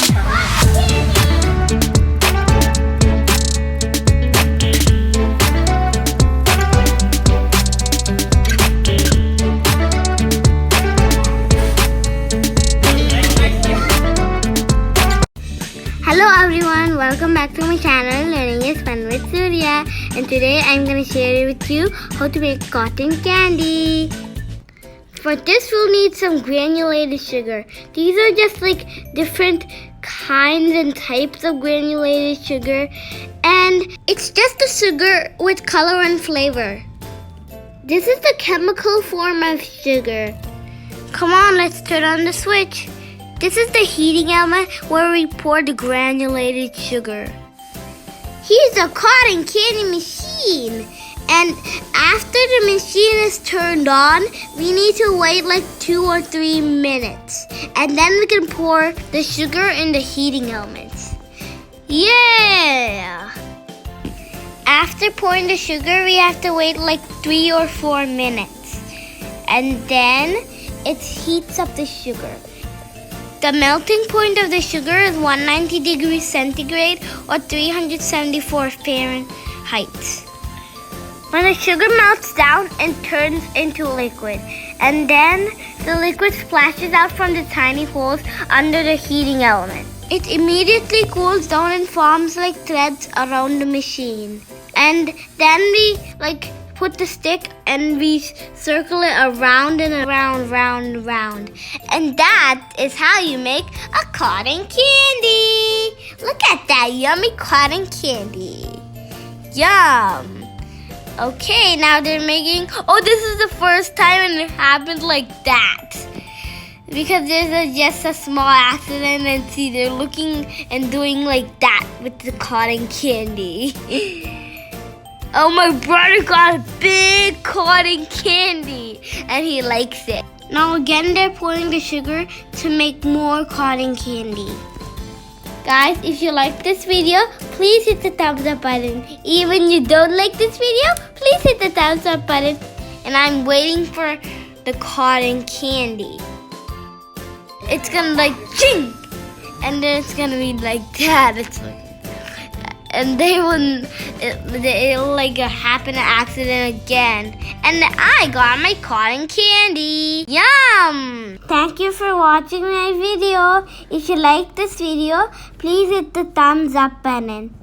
Hello everyone, welcome back to my channel Learning is Fun with Surya, and today I'm going to share with you how to make cotton candy. For this we'll need some granulated sugar. These are just like different kinds and types of granulated sugar, and it's just the sugar with color and flavor. This is the chemical form of sugar. Come on, let's turn on the switch. This is the heating element where we pour the granulated sugar. Here's the cotton candy machine. And after the machine is turned on, we need to wait like 2 or 3 minutes. And then we can pour the sugar in the heating elements. Yeah! After pouring the sugar, we have to wait like 3 or 4 minutes. And then it heats up the sugar. The melting point of the sugar is 190 degrees centigrade or 374 Fahrenheit. When the sugar melts down, it turns into liquid, and then the liquid splashes out from the tiny holes under the heating element. It immediately cools down and forms like threads around the machine. And then we put the stick and we circle it around and around, round. And that is how you make a cotton candy. Look at that yummy cotton candy. Yum. Okay, now they're making, this is the first time and it happened like that. Because there's just a small accident, and see, they're looking and doing like that with the cotton candy. Oh, my brother got a big cotton candy and he likes it. Now again, they're pouring the sugar to make more cotton candy. Guys, if you like this video, please hit the thumbs up button. Even if you don't like this video, please hit the thumbs up button. And I'm waiting for the cotton candy. It's gonna ching, and then it's gonna be like that. It's like, and it'll happen an accident again. And I got my cotton candy. Yum! Thank you for watching my video. If you like this video, please hit the thumbs up button.